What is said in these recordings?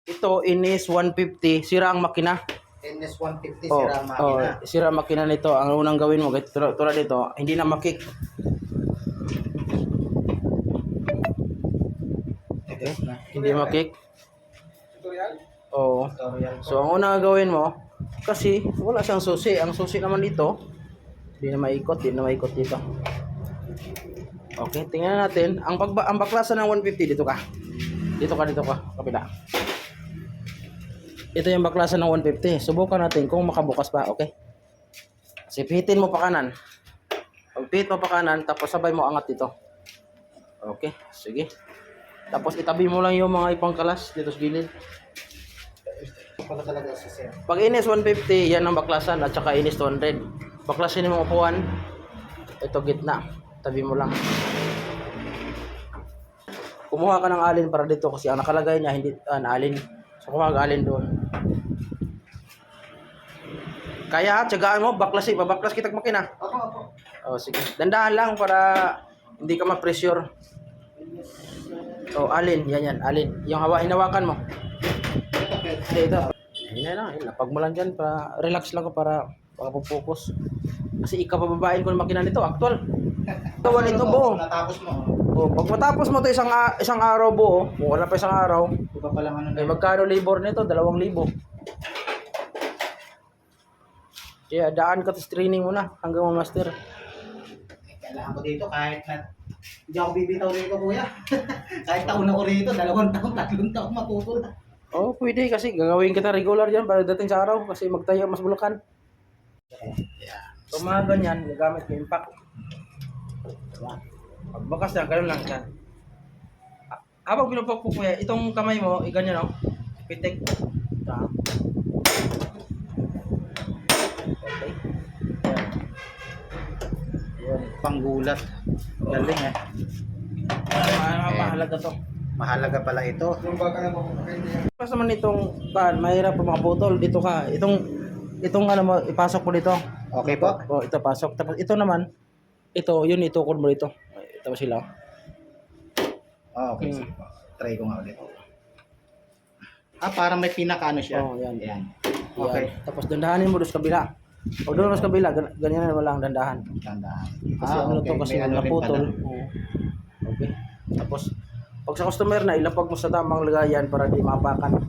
Ito, Inis 150, sira ang makina. NS 150 Oh, sira ang makina. sira ang makina nito. Ang unang gawin mo, tulad dito, hindi na makik. Okay, hindi makik. Tutorial? Oo. So, ang unang gawin mo, kasi wala siyang susi. Ang susi naman dito, hindi na maikot dito. Okay, tingnan natin. Ang baklasan ng 150, dito ka, kapila. Ito yung baklasan ng 150. Subukan natin kung makabukas pa, okay? Sipitin mo pa kanan. Pag pihit mo pa kanan, tapos sabay mo angat dito. Okay, sige. Tapos itabi mo lang yung mga ipangkalas dito sa gilid. Pala talaga si sir. Pag Inis 150, yan ang baklasan at saka Inis 200. Baklasin mo upuan. Ito gitna. Tabi mo lang. Kumuha ka ng alin para dito kasi ang nakalagay niya hindi alin. So kumuha ka alin doon. Kaya tiyagaan mo, babaklas kita makina. Opo. Oh, sige. Dandahan lang para hindi ka ma-pressure. Oh, alin, yan, alin. Yung hinawakan mo. Ito. Yan lang, lapag mo lang dyan para relax lang ko para focus. Kasi ikapababain ko ng makina nito, actual. Gawa nito buo. Natapos mo. Oh, pag matapos mo to isang araw buo, kung wala pa isang araw, Iba pa lang ano na. magkano labor nito? 2,000. Kaya daan ka sa training muna hanggang ma-master. Kailangan ko dito kahit na hindi ako bibitaw rito kuya. Kahit taon ako rito, 2 taon, 3 taon matuto na. Oh, pwede kasi gagawin kita regular dyan para dating sa araw kasi magtayo mas bulakan. Yeah. So mga ganyan, gagamit mo impact. Diba? Pagbakas na, ganun lang yan. Habang pinupok kuya, itong kamay mo, ganyan no? Pitik. Ito. Okay. Ayan. Panggulat. Galing eh. Mahalaga to. Mahalaga pala ito. Pas naman itong mahirap pa makaputol dito ka. Itong ano mo, ipasok mo dito. Okay po? Oh, ito pasok. Tapos ito naman, yun itukod mo dito. Ito ba sila? Okay. Sige po. Try ko nga ulit. Parang may pinakaano siya. Oh, yan. Yan. Okay. Okay. Tapos dandahanin mo doon sa kabila. O doon sa kabila, ganyan na walang dandahan. Tandaan. Kasi ano to, kasi May ano rin naputol. pala. Oo. Okay. Tapos, pag sa customer na, ilapag mo sa tamang lagayan para di mapakan.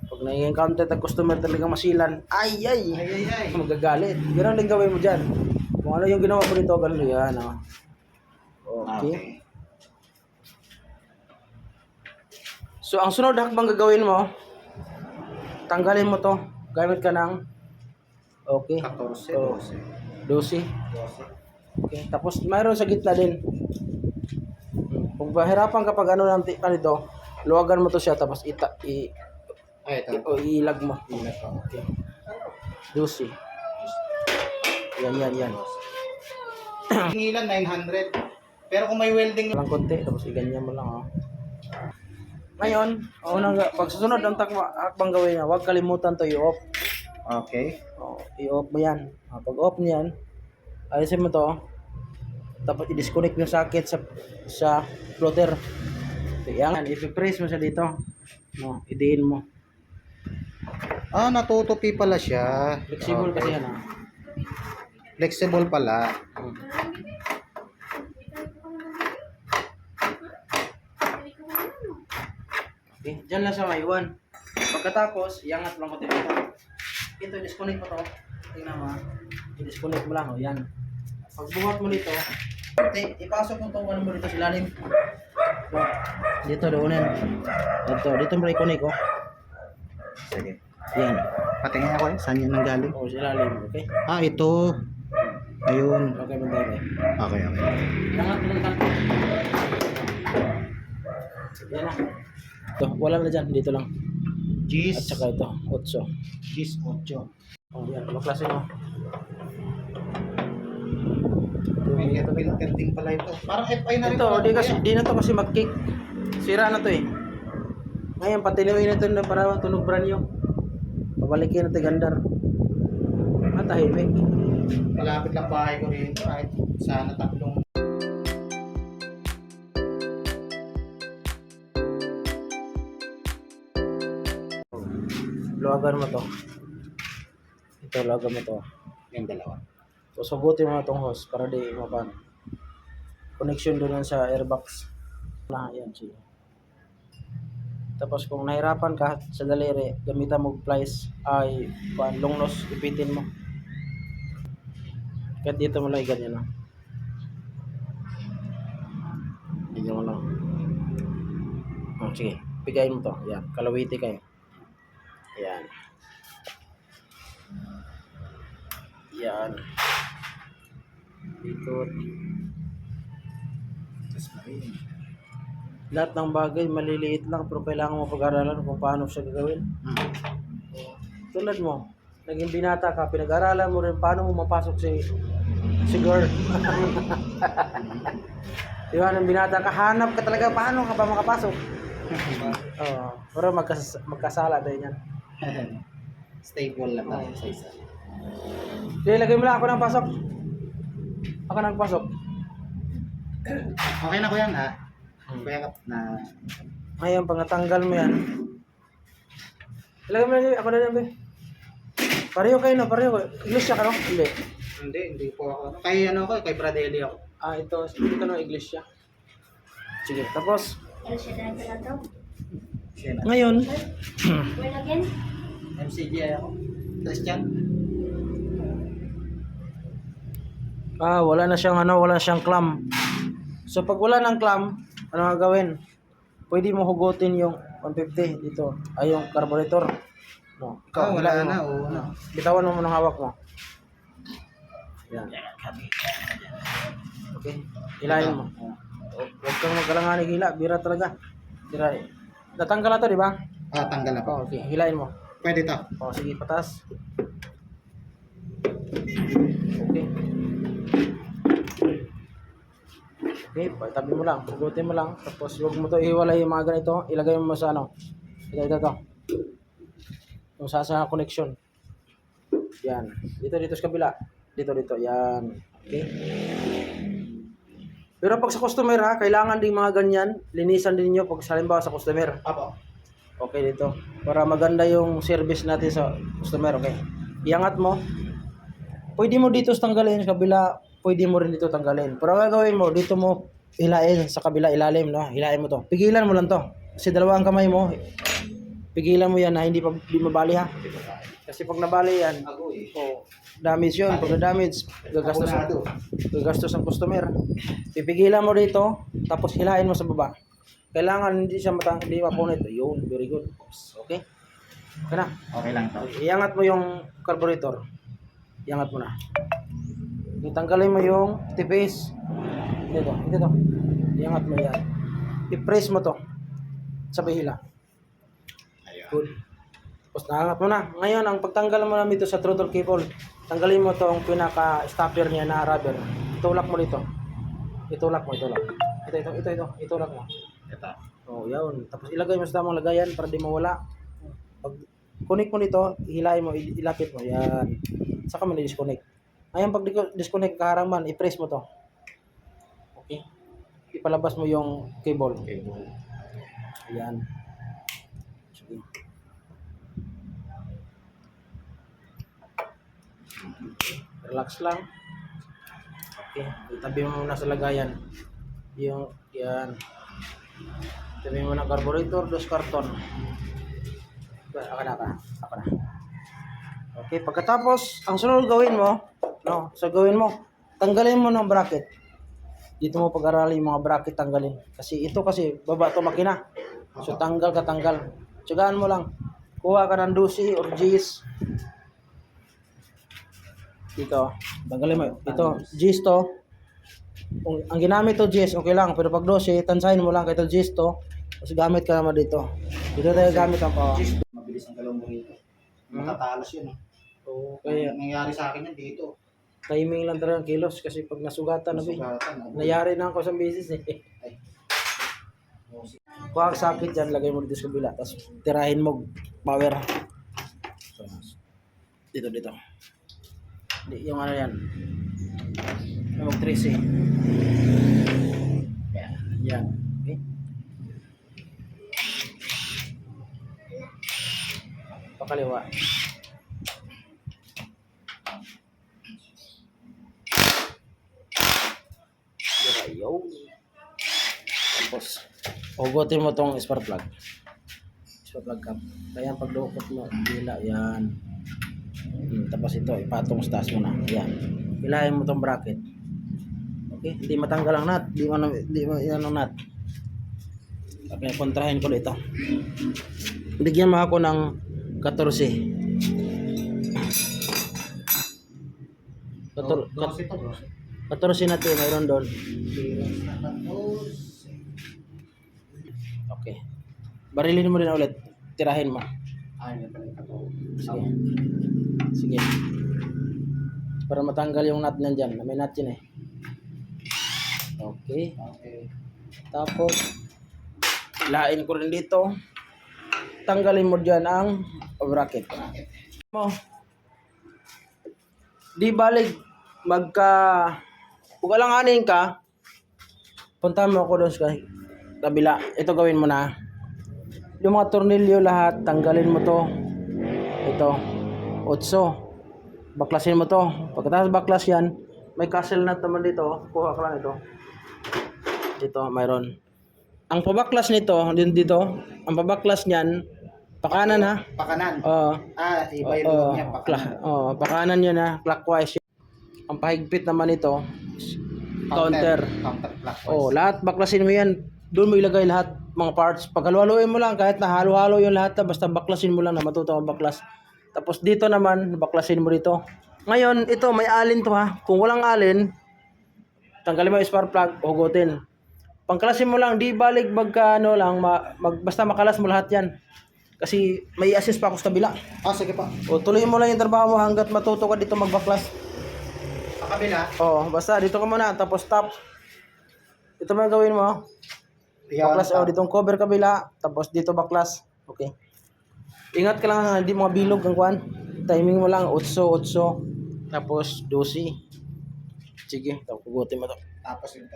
Pag na-encounter ang customer talagang masilan, ay! Ay. Magagalit. Ganun din gawin mo dyan. Kung ano yung ginawa mo dito, ganun yan. Oh. Okay. So, ang sunod hakbang gagawin mo, tanggalin mo to. Gamit ka ng 14, Oh, 12. 12. Okay. Tapos, mayroon sa gitna din. Kung mahirapan kapag ano lang dito, luwagan mo to siya tapos Ay, ito. ilag mo. Ilag ko. Okay. 12. Yan. Tingilan 900. Pero kung may welding Lang konti, tapos iganyan mo lang. Oh. Ngayon, pag susunod ang hakbang gawin niya, huwag kalimutan to i-off. Okay. Oh, i-off mo yan. Pag off niyan, alisin mo to. Tapos i-disconnect yung socket sa floater. Yan, i-press mo siya dito. No, idiin mo. Natutupi pala siya. Flexible kasi yan. Flexible pala. Okay, dyan lang siya maiwan. Pagkatapos, iangat lang ko dito. Ito, disconnect mo to. Tingnan mo. I-disconnect mo lang. O, yan. Pagbuhat mo dito, ipasok mo itong ano mo dito sa ilalim. Dito, doonin. Dito mo i-connect ko. Sige. Yan. Patingin ako saan yan nanggaling? O, sa ilalim. Okay? Ito. Ayun. Okay, banda. Okay. Iangat mo lang kanto. Yan na. Ito, wala na dyan. Dito lang. Gis. At saka ito, 8. Gis 8. O, yan. Ano klase mo? Ito filter din pala ito. Parang FI na rin. Ito, pala di na to kasi mag-kick. Sira na to eh. Ngayon, patinuin na ito na para tunog brand new. Pabalikin natin gandar. Tahimik. Malapit lang bahay ko rin. Kahit sana tatlong luwagan mo to. Ito, luwagan mo to. Yung dalawa. So, sugutin mo na itong hose para di mapan. Connection doon yan sa airbox. Na, yan, sige. Tapos kung nahirapan ka sa daliri, gamitan mo pliers ay long nose, ipitin mo. Kahit dito mo lang ganyan lang. Ganyan mo lang. Oh, sige, pigayin mo to. Yan, kalawiti kayo. Yan. Yan. Ikot. Tapos marin. Lahat ng bagay maliliit lang pero kailangan mo pag-aralan kung paano siya gagawin. Tulad mo, naging binata ka, pinag-aralan mo rin paano mo mapasok si girl. Di ba, nang binata ka, hanap ka talaga paano ka ba makapasok. Oo, pero magkasala tayo yan. Stable lang tayo sa isa. Sige, lagay mo lang ako ng pasok. Ako nagpasok. Okay na ko yan ha. Kaya na... Ngayon, pag natanggal mo yan, ilagay mo lang yun, ako na yan, be. Pareho kayo na, pareho. Iglesia ka, no? Hindi. Hindi po ako. Kay ano ko, kay Pradeli ako. Ah, ito no, iglesia. Sige, tapos, El Shaddai pala to. Siya na. ngayon, Born again? MCGI ako. Christian. wala na siyang clamp. So, pag wala ng clamp, ano gagawin? Pwede mo hugutin yung 150 dito, ay yung carburetor. No, ikaw, Wala hilahin na. mo. Oo na. Bitawan mo ng hawak mo. Yan. Okay, hilahin mo. Huwag kang magalanganig hila, bira talaga. Bira. Natanggal na to, di ba? Tanggal na po. Okay, hilahin mo. Pwede to. Sige, patas. Okay. Okay, tabi mo lang, hugutin mo lang. Tapos huwag mo to ihiwalay yung mga ganito. Ilagay mo sa ano. Ito. Yung sa connection. Yan. Dito sa kabila. Dito. Yan. Okay. Pero pag sa customer ha, kailangan din mga ganyan. Linisan din nyo pag halimbawa sa customer. Apo. Okay dito. Para maganda yung service natin sa customer. Okay. Iangat mo. Pwede mo dito tanggalin sa kabila. Pwede mo rin dito tanggalin. Pero ang gagawin mo, dito mo hilain sa kabila ilalim, no? Hilain mo to. Pigilan mo lang to. Kasi dalawang kamay mo. Pigilan mo yan na hindi mabali ha. Kasi pag nabali yan, damage yun. Pag na-damage, gagastos ang customer. Pipigilan mo dito, tapos hilain mo sa baba. Kailangan hindi siya hindi mapunit. Yun, very good. Okay? Okay na. Okay lang to. Iangat mo yung carburetor. Iangat mo na. Tanggalin mo yung tipis. Dito. Iangat mo yan. I-press mo to sa bihila. Ayun. Good. Tapos naangat mo na. Ngayon, ang pagtanggal mo namin ito sa throttle cable, tanggalin mo to ang pinaka-stopper niya na rubber. Itulak mo dito. Itulak mo. Ito. Itulak mo. Ito. Oh, yun. Tapos ilagay mo sa tamang lagayan para di mawala. Pag connect mo dito, hilahin mo, ilapit mo. Yan. Saka mo na-disconnect. Ngayon, pag disconnect kaharangan, i-press mo to. Okay? Ipalabas mo yung cable. Ayan. Sige. Relax lang. Okay. Itabi mo muna sa lagayan. Yan. Itabi mo ng carburetor, dos karton. Ako na. Okay, pagkatapos, ang sunod gawin mo, tanggalin mo ng bracket. Dito mo pag-aralin yung mga bracket, tanggalin. Kasi baba to makina. So tanggal. Tsagaan mo lang. Kuha ka ng 12 or G's. Dito, tanggalin mo. Ito, G's to. Kung ang ginamit to G's, okay lang. Pero pag 12, tansahin mo lang kay to G's to. Tapos gamit ka naman dito. Dito tayo gamit ang power. Mabilis ang galaw mo rito. Matatalas yun. Okay. Nangyari sa akin yan dito. Timing lang talaga ng kilos kasi pag nasugatan na Sugatan. nayari na ako sa business Kuha ang sakit dyan, lagay mo dito sa kabila. Tapos tirahin mo power. Dito. Yung ano yan. Yung 13. Yan. Okay. Pakaliwa. Ayaw. Tapos, hugutin mo tong spark plug. Spark plug cap. Kaya pag lukot mo, bila, yan. Tapos ito, ipatong sa taas mo na. Yan. Hilahin mo tong bracket. Okay, hindi matanggal ang nut. Hindi mo yan ang nut. Okay, kontrahin ko ito. Bigyan mo ako ng 14. 14 na ito, mayroon doon. Okay. Barilin mo rin ulit. Tirahin mo. Sige. Sige. Para matanggal yung nut nandyan. May nut yun eh. Okay. Tapos, lain ko rin dito. Tanggalin mo dyan ang bracket. Mo. Di balik kung alanganin ka, punta mo ako doon sa kabila. Ito gawin mo na. Yung mga tornilyo lahat, tanggalin mo to. Ito, 8. Baklasin mo to. Pagkatapos baklas yan, may castle nut naman dito. Kuha ka lang ito. Dito, mayroon. Ang pabaklas nito, dito, ang pabaklas niyan, pakanan ha. Pakanan. Iba yung Oo, niya, pakanan. pakanan yun ha, clockwise. Ang pahigpit naman ito, counter. Counterclockwise. Lahat baklasin mo yan. Doon mo ilagay lahat mga parts. Pag halo-haloin mo lang, kahit na halo-halo yung lahat, basta baklasin mo lang na matuto ang baklas. Tapos dito naman, baklasin mo dito. Ngayon, ito may alin to ha. Kung walang alin, tanggalin mo yung spark plug, hugutin. Pangkalasin mo lang, di balik basta makalas mo lahat yan. Kasi may assist pa ako sa kabila. Sige pa. Tuloy mo lang yung trabaho mo hanggat matuto ka dito magbaklas. Sa kabila. Basta dito ka muna, tapos stop. Ito mo yung gawin mo. Baklas, ditong cover kabila, tapos dito baklas. Okay. Ingat ka lang, hindi mga bilog ang kwan. Timing mo lang, 8, tapos 12. Sige, hugutin mo to. Tapos ito.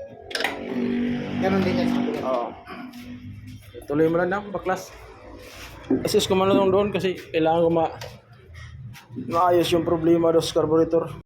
Ganon din yan sa kabila. Tuloy mo lang baklas. Assist ko man lang doon kasi kailangan ko maayos yung problema doon sa carburetor.